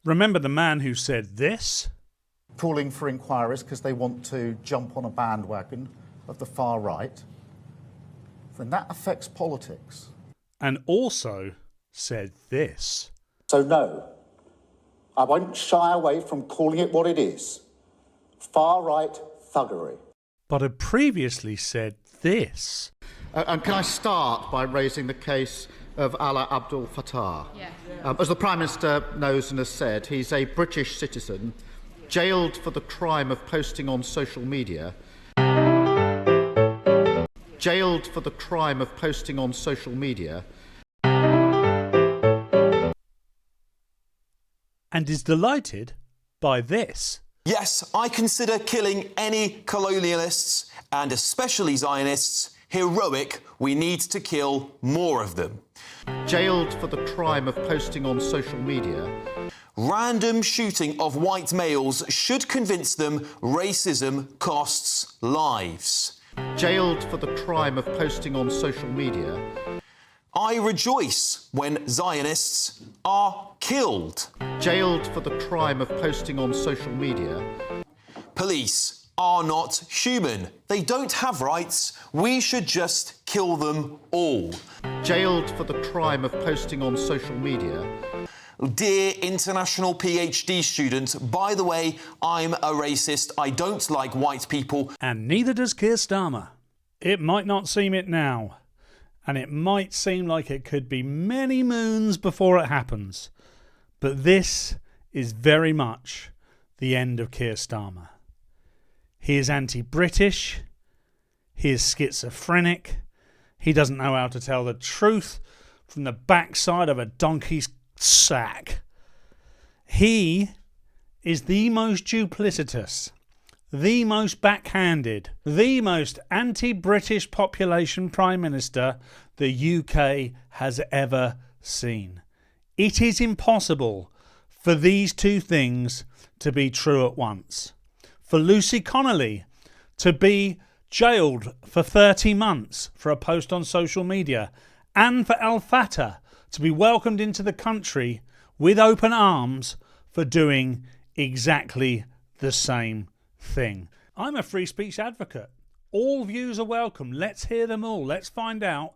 Remember the man who said this? Calling for inquiries because they want to jump on a bandwagon of the far right, then that affects politics. And also said this. So no, I won't shy away from calling it what it is. Far-right thuggery. But had previously said this. And can I start by raising the case of Alaa Abdul Fattah? Yeah. As the Prime Minister knows and has said, he's a British citizen jailed for the crime of posting on social media. Jailed for the crime of posting on social media. And is delighted by this. Yes, I consider killing any colonialists, and especially Zionists, heroic. We need to kill more of them. Jailed for the crime of posting on social media. Random shooting of white males should convince them racism costs lives. Jailed for the crime of posting on social media. I rejoice when Zionists are killed. Jailed for the crime of posting on social media. Police are not human. They don't have rights. We should just kill them all. Jailed for the crime of posting on social media. Dear international PhD student, by the way, I'm a racist. I don't like white people. And neither does Keir Starmer. It might not seem it now. And it might seem like it could be many moons before it happens. But this is very much the end of Keir Starmer. He is anti-British. He is schizophrenic. He doesn't know how to tell the truth from the backside of a donkey's sack. He is the most duplicitous, the most backhanded, the most anti-British population Prime Minister the UK has ever seen. It is impossible for these two things to be true at once. For Lucy Connolly to be jailed for 30 months for a post on social media, and for Al Fatah to be welcomed into the country with open arms for doing exactly the same thing. I'm a free speech advocate. All views are welcome. Let's hear them all. Let's find out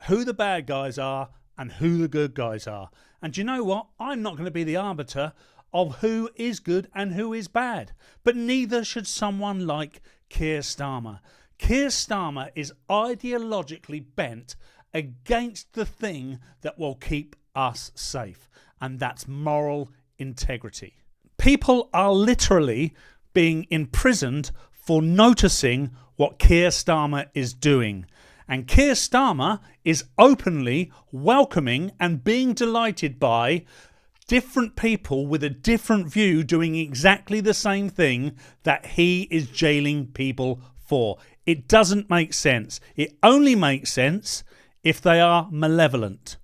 who the bad guys are and who the good guys are. And do you know what? I'm not going to be the arbiter of who is good and who is bad. But neither should someone like Keir Starmer. Keir Starmer is ideologically bent against the thing that will keep us safe, and that's moral integrity. People are literally being imprisoned for noticing what Keir Starmer is doing. And Keir Starmer is openly welcoming and being delighted by different people with a different view doing exactly the same thing that he is jailing people for. It doesn't make sense. It only makes sense if they are malevolent.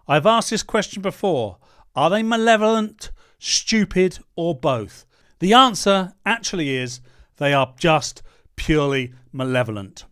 I've asked this question before. Are they malevolent, stupid, or both? The answer actually is they are just purely malevolent.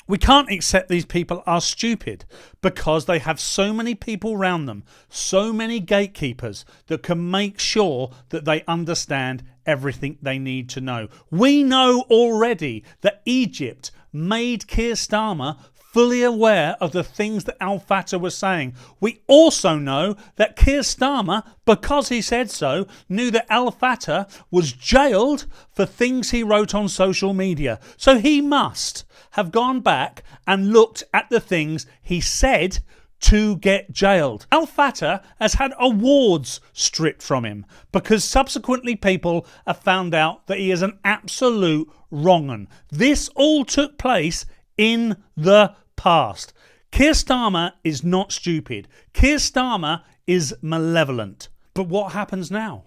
We can't accept these people are stupid because they have so many people around them, so many gatekeepers that can make sure that they understand everything they need to know. We know already that Egypt made Keir Starmer fully aware of the things that Al Fatah was saying. We also know that Keir Starmer, because he said so, knew that Al Fatah was jailed for things he wrote on social media. So he must have gone back and looked at the things he said to get jailed. Al Fatah has had awards stripped from him because subsequently people have found out that he is an absolute wrong-un. This all took place in the past. Keir Starmer is not stupid. Keir Starmer is malevolent. But what happens now?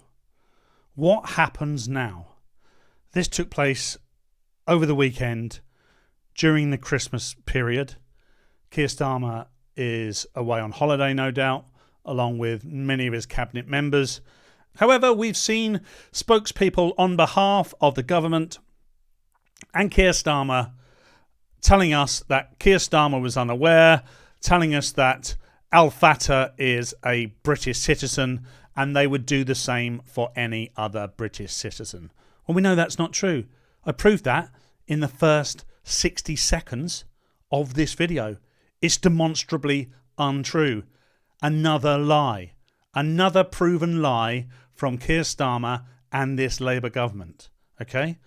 What happens now? This took place over the weekend during the Christmas period. Keir Starmer is away on holiday, no doubt, along with many of his cabinet members. However, we've seen spokespeople on behalf of the government and Keir Starmer telling us that Keir Starmer was unaware, telling us that Al Fatah is a British citizen and they would do the same for any other British citizen. Well, we know that's not true. I proved that in the first 60 seconds of this video. It's demonstrably untrue. Another lie. Another proven lie from Keir Starmer and this Labour government. Okay?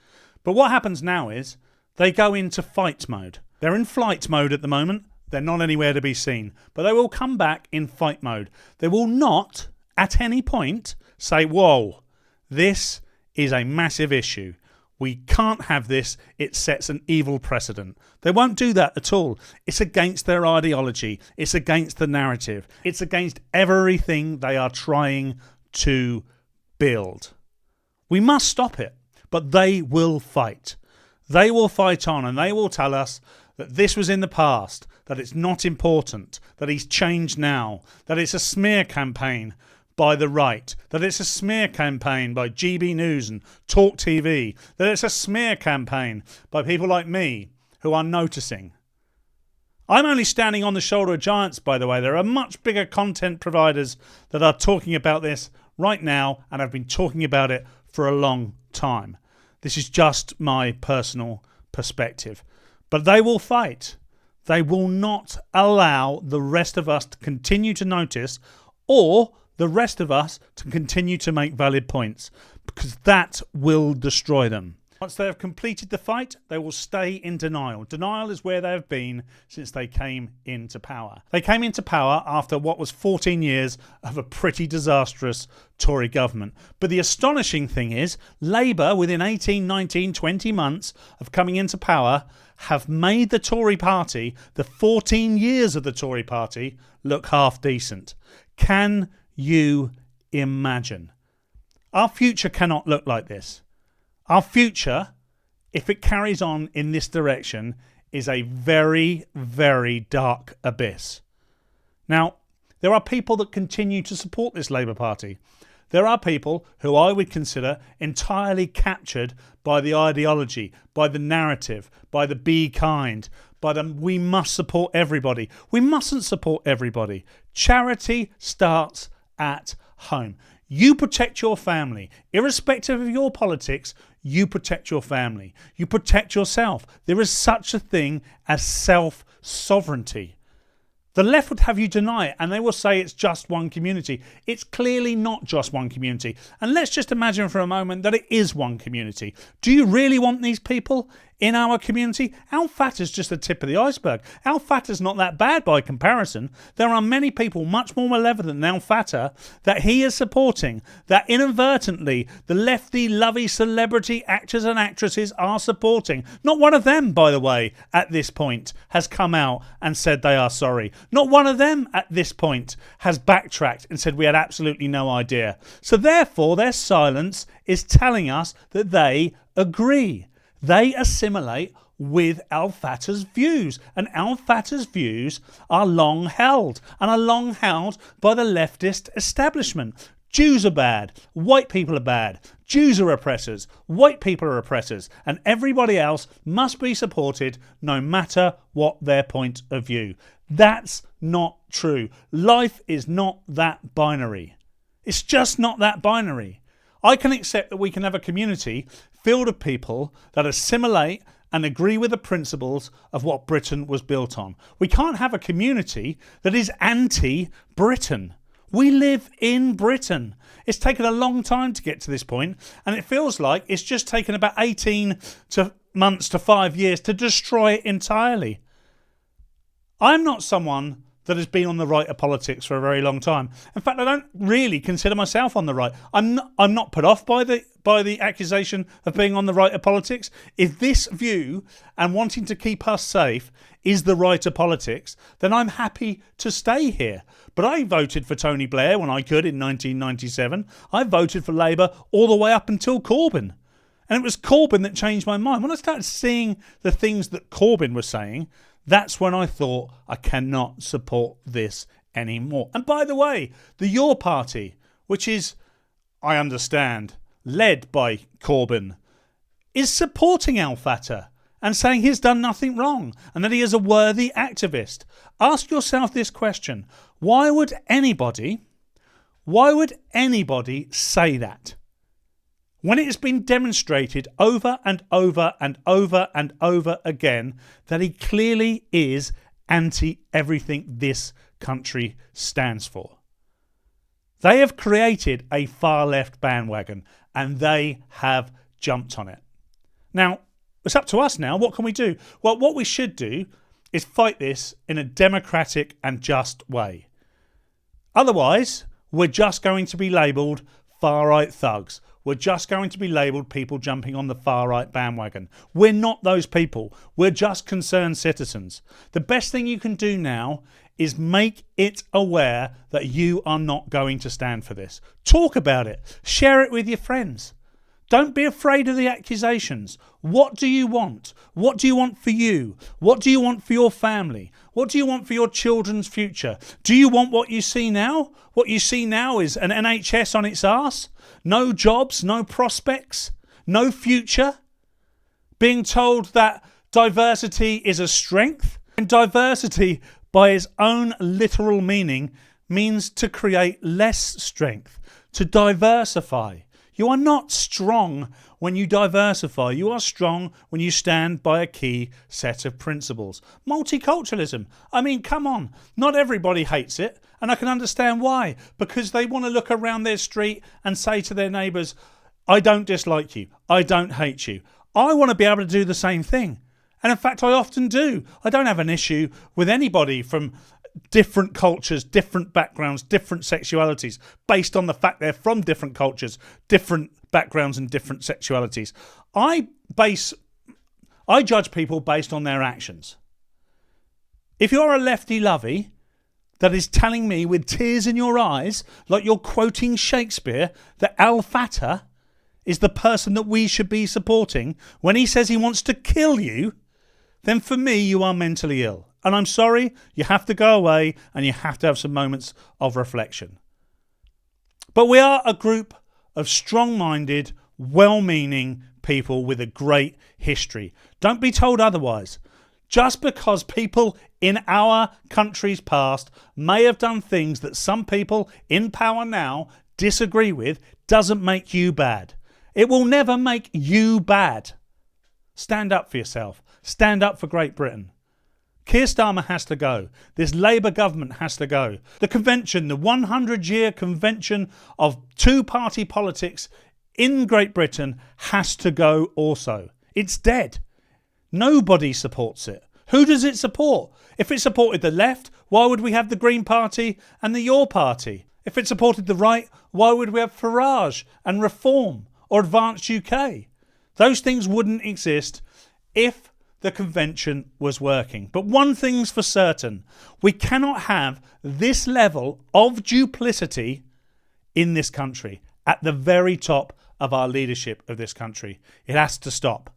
But what happens now is they go into fight mode. They're in flight mode at the moment. They're not anywhere to be seen. But they will come back in fight mode. They will not, at any point, say, whoa, this is a massive issue. We can't have this. It sets an evil precedent. They won't do that at all. It's against their ideology. It's against the narrative. It's against everything they are trying to build. We must stop it. But they will fight. They will fight on, and they will tell us that this was in the past, that it's not important, that he's changed now, that it's a smear campaign by the right, that it's a smear campaign by GB News and Talk TV, that it's a smear campaign by people like me who are noticing. I'm only standing on the shoulder of giants, by the way. There are much bigger content providers that are talking about this right now and have been talking about it for a long time. This is just my personal perspective. But they will fight. They will not allow the rest of us to continue to notice, or the rest of us to continue to make valid points, because that will destroy them. Once they have completed the fight, they will stay in denial. Denial is where they have been since they came into power. They came into power after what was 14 years of a pretty disastrous Tory government. But the astonishing thing is, Labour, within 18, 19, 20 months of coming into power, have made the Tory party, the 14 years of the Tory party, look half decent. Can you imagine? Our future cannot look like this. Our future, if it carries on in this direction, is a very, very dark abyss. Now, there are people that continue to support this Labour Party. There are people who I would consider entirely captured by the ideology, by the narrative, by the be kind, by the we must support everybody. We mustn't support everybody. Charity starts at home. You protect your family. Irrespective of your politics, you protect your family. You protect yourself. There is such a thing as self-sovereignty. The left would have you deny it, and they will say it's just one community. It's clearly not just one community. And let's just imagine for a moment that it is one community. Do you really want these people in our community? Al Fatah's just the tip of the iceberg. Al Fatah's not that bad by comparison. There are many people much more malevolent than Al Fatah that he is supporting, that inadvertently the lefty, lovey celebrity actors and actresses are supporting. Not one of them, by the way, at this point has come out and said they are sorry. Not one of them at this point has backtracked and said we had absolutely no idea. So therefore their silence is telling us that they agree. They assimilate with Al Fatah's views, and Al Fatah's views are long held, and are long held by the leftist establishment. Jews are bad, white people are bad, Jews are oppressors, white people are oppressors, and everybody else must be supported no matter what their point of view. That's not true. Life is not that binary. It's just not that binary. I can accept that we can have a community filled with people that assimilate and agree with the principles of what Britain was built on. We can't have a community that is anti-Britain. We live in Britain. It's taken a long time to get to this point, and it feels like it's just taken about 18 months to 5 years to destroy it entirely. I'm not someone that has been on the right of politics for a very long time. In fact, I don't really consider myself on the right. I'm not put off by the accusation of being on the right of politics. If this view and wanting to keep us safe is the right of politics, then I'm happy to stay here. But I voted for Tony Blair when I could in 1997. I voted for Labour all the way up until Corbyn. And it was Corbyn that changed my mind. When I started seeing the things that Corbyn was saying, that's when I thought I cannot support this anymore. And by the way, the Your Party, which is, I understand, led by Corbyn, is supporting Al Fatah and saying he's done nothing wrong and that he is a worthy activist. Ask yourself this question. Why would anybody Why would anybody say that? When it has been demonstrated over and over and over and over again that he clearly is anti-everything this country stands for. They have created a far-left bandwagon and they have jumped on it. Now, it's up to us now. What can we do? Well, what we should do is fight this in a democratic and just way. Otherwise, we're just going to be labelled far-right thugs. We're just going to be labelled people jumping on the far-right bandwagon. We're not those people. We're just concerned citizens. The best thing you can do now is make it aware that you are not going to stand for this. Talk about it. Share it with your friends. Don't be afraid of the accusations. What do you want? What do you want for you? What do you want for your family? What do you want for your children's future? Do you want what you see now? What you see now is an NHS on its arse? No jobs, no prospects, no future? Being told that diversity is a strength? And diversity, by its own literal meaning, means to create less strength, to diversify. You are not strong when you diversify. You are strong when you stand by a key set of principles. Multiculturalism. I mean, come on. Not everybody hates it. And I can understand why. Because they want to look around their street and say to their neighbours, I don't dislike you. I don't hate you. I want to be able to do the same thing. And in fact, I often do. I don't have an issue with anybody from different cultures, different backgrounds, different sexualities, based on the fact they're from different cultures, different backgrounds and different sexualities. I judge people based on their actions. If you're a lefty lovey that is telling me with tears in your eyes, like you're quoting Shakespeare, that Al Fatah is the person that we should be supporting when he says he wants to kill you, then for me you are mentally ill. And I'm sorry, you have to go away and you have to have some moments of reflection. But we are a group of strong-minded, well-meaning people with a great history. Don't be told otherwise. Just because people in our country's past may have done things that some people in power now disagree with doesn't make you bad. It will never make you bad. Stand up for yourself. Stand up for Great Britain. Keir Starmer has to go. This Labour government has to go. The convention, the 100-year convention of two-party politics in Great Britain has to go also. It's dead. Nobody supports it. Who does it support? If it supported the left, why would we have the Green Party and the Your Party? If it supported the right, why would we have Farage and Reform or Advanced UK? Those things wouldn't exist if the convention was working. But one thing's for certain, we cannot have this level of duplicity in this country, at the very top of our leadership of this country. It has to stop.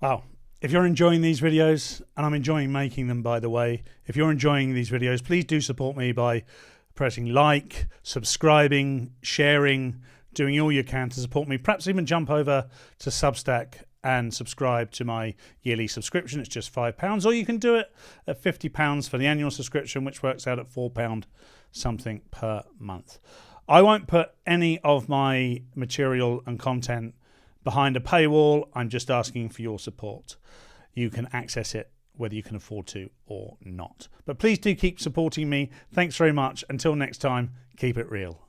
Well, if you're enjoying these videos, and I'm enjoying making them, by the way, if you're enjoying these videos, please do support me by pressing like, subscribing, sharing, doing all you can to support me. Perhaps even jump over to Substack and subscribe to my yearly subscription. It's just £5, or you can do it at £50 for the annual subscription, which works out at £4 something per month. I won't put any of my material and content behind a paywall. I'm just asking for your support. You can access it whether you can afford to or not. But please do keep supporting me. Thanks very much. Until next time, keep it real.